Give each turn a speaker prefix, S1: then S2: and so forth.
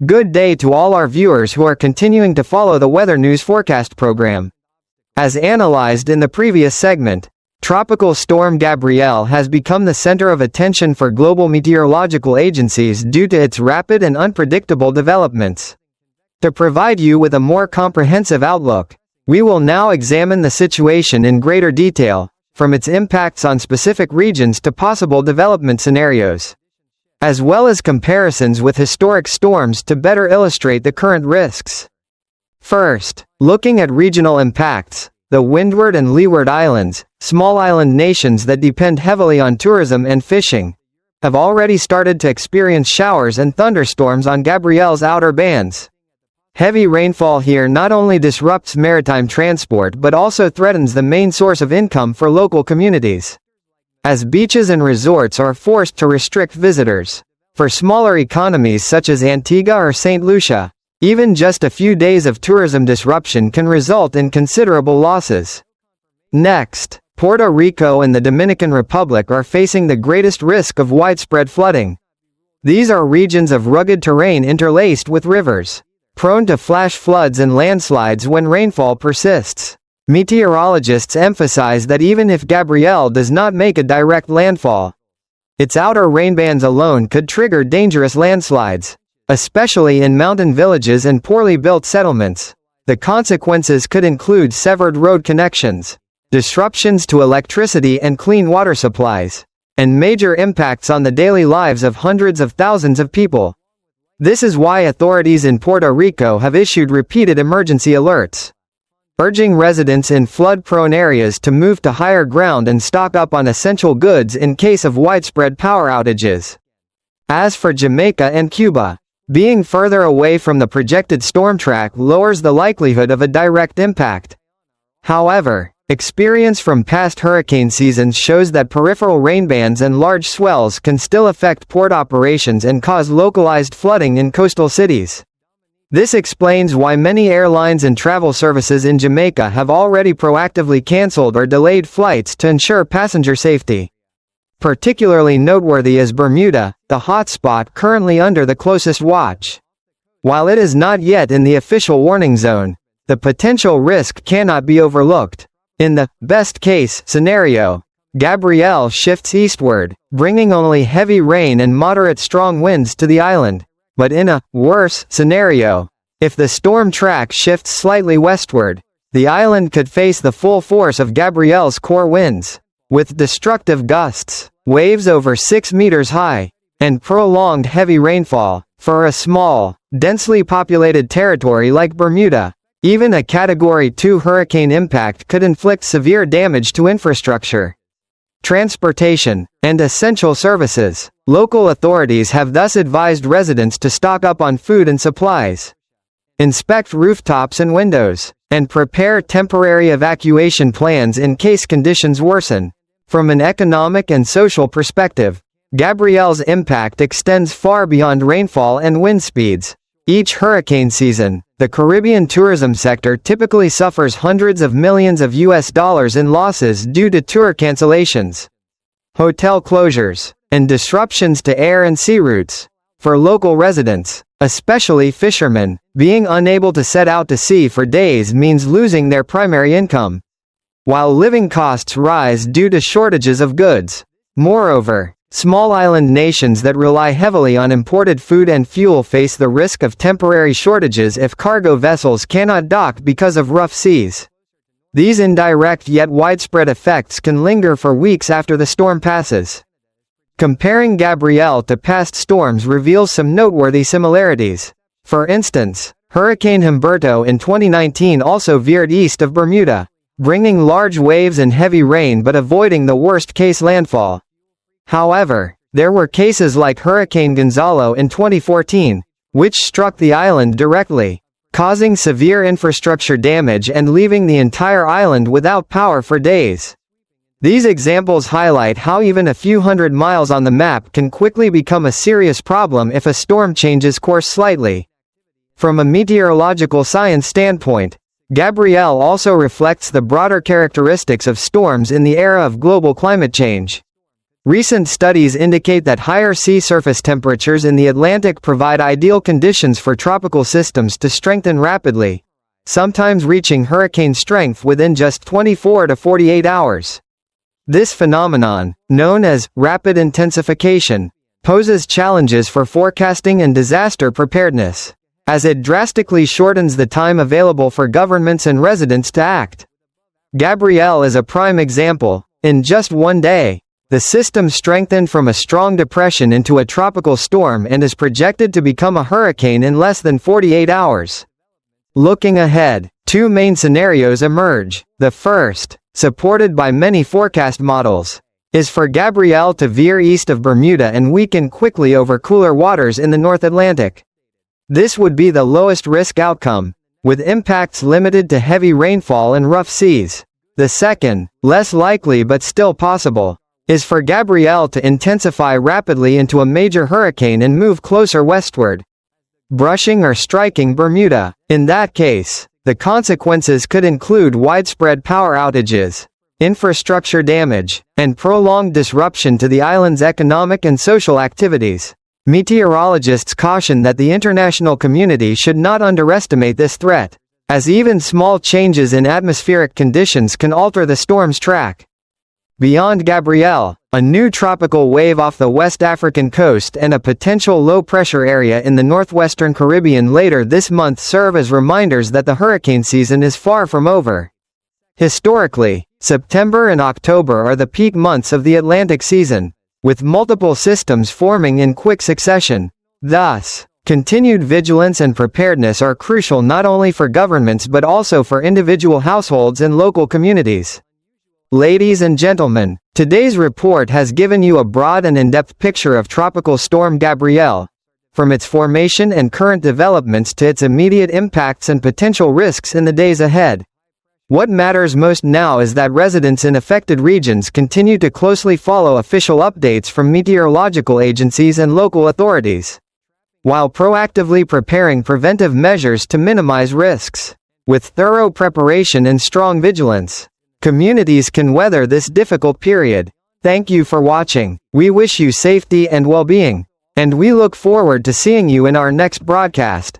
S1: Good day to all our viewers who are continuing to follow the weather news forecast program. As analyzed in the previous segment, Tropical Storm Gabrielle has become the center of attention for global meteorological agencies due to its rapid and unpredictable developments. To provide you with a more comprehensive outlook, we will now examine the situation in greater detail, from its impacts on specific regions to possible development scenarios, as well as comparisons with historic storms to better illustrate the current risks. First, looking at regional impacts, the Windward and Leeward Islands, small island nations that depend heavily on tourism and fishing, have already started to experience showers and thunderstorms on Gabrielle's outer bands. Heavy rainfall here not only disrupts maritime transport but also threatens the main source of income for local communities, as beaches and resorts are forced to restrict visitors. For smaller economies such as Antigua or St. Lucia, even just a few days of tourism disruption can result in considerable losses. Next, Puerto Rico and the Dominican Republic are facing the greatest risk of widespread flooding. These are regions of rugged terrain interlaced with rivers, prone to flash floods and landslides when rainfall persists. Meteorologists emphasize that even if Gabrielle does not make a direct landfall, its outer rainbands alone could trigger dangerous landslides, especially in mountain villages and poorly built settlements. The consequences could include severed road connections, disruptions to electricity and clean water supplies, and major impacts on the daily lives of hundreds of thousands of people. This is why authorities in Puerto Rico have issued repeated emergency alerts, urging residents in flood-prone areas to move to higher ground and stock up on essential goods in case of widespread power outages. As for Jamaica and Cuba, being further away from the projected storm track lowers the likelihood of a direct impact. However, experience from past hurricane seasons shows that peripheral rainbands and large swells can still affect port operations and cause localized flooding in coastal cities. This explains why many airlines and travel services in Jamaica have already proactively canceled or delayed flights to ensure passenger safety. Particularly noteworthy is Bermuda, the hotspot currently under the closest watch. While it is not yet in the official warning zone, the potential risk cannot be overlooked. In the best-case scenario, Gabrielle shifts eastward, bringing only heavy rain and moderate strong winds to the island. But in a worse scenario, if the storm track shifts slightly westward, the island could face the full force of Gabrielle's core winds, with destructive gusts, waves over 6 meters high, and prolonged heavy rainfall. For a small, densely populated territory like Bermuda, even a Category 2 hurricane impact could inflict severe damage to infrastructure, transportation, and essential services. Local authorities have thus advised residents to stock up on food and supplies, inspect rooftops and windows, and prepare temporary evacuation plans in case conditions worsen. From an economic and social perspective, Gabrielle's impact extends far beyond rainfall and wind speeds. Each hurricane season, the Caribbean tourism sector typically suffers hundreds of millions of US dollars in losses due to tour cancellations, hotel closures, and disruptions to air and sea routes. For local residents, especially fishermen, being unable to set out to sea for days means losing their primary income, while living costs rise due to shortages of goods. Moreover, small island nations that rely heavily on imported food and fuel face the risk of temporary shortages if cargo vessels cannot dock because of rough seas. These indirect yet widespread effects can linger for weeks after the storm passes. Comparing Gabrielle to past storms reveals some noteworthy similarities. For instance, Hurricane Humberto in 2019 also veered east of Bermuda, bringing large waves and heavy rain but avoiding the worst-case landfall. However, there were cases like Hurricane Gonzalo in 2014, which struck the island directly, causing severe infrastructure damage and leaving the entire island without power for days. These examples highlight how even a few hundred miles on the map can quickly become a serious problem if a storm changes course slightly. From a meteorological science standpoint, Gabrielle also reflects the broader characteristics of storms in the era of global climate change. Recent studies indicate that higher sea surface temperatures in the Atlantic provide ideal conditions for tropical systems to strengthen rapidly, sometimes reaching hurricane strength within just 24 to 48 hours. This phenomenon, known as rapid intensification, poses challenges for forecasting and disaster preparedness, as it drastically shortens the time available for governments and residents to act. Gabrielle is a prime example. In just one day, the system strengthened from a strong depression into a tropical storm and is projected to become a hurricane in less than 48 hours. Looking ahead, two main scenarios emerge. The first, supported by many forecast models, is for Gabrielle to veer east of Bermuda and weaken quickly over cooler waters in the North Atlantic. This would be the lowest risk outcome, with impacts limited to heavy rainfall and rough seas. The second, less likely but still possible, is for Gabrielle to intensify rapidly into a major hurricane and move closer westward, brushing or striking Bermuda. In that case, the consequences could include widespread power outages, infrastructure damage, and prolonged disruption to the island's economic and social activities. Meteorologists caution that the international community should not underestimate this threat, as even small changes in atmospheric conditions can alter the storm's track. Beyond Gabrielle, a new tropical wave off the West African coast and a potential low-pressure area in the northwestern Caribbean later this month serve as reminders that the hurricane season is far from over. Historically, September and October are the peak months of the Atlantic season, with multiple systems forming in quick succession. Thus, continued vigilance and preparedness are crucial not only for governments but also for individual households and local communities. Ladies and gentlemen, today's report has given you a broad and in-depth picture of Tropical Storm Gabrielle, from its formation and current developments to its immediate impacts and potential risks in the days ahead. What matters most now is that residents in affected regions continue to closely follow official updates from meteorological agencies and local authorities, while proactively preparing preventive measures to minimize risks. With thorough preparation and strong vigilance, communities can weather this difficult period. Thank you for watching. We wish you safety and well-being, and we look forward to seeing you in our next broadcast.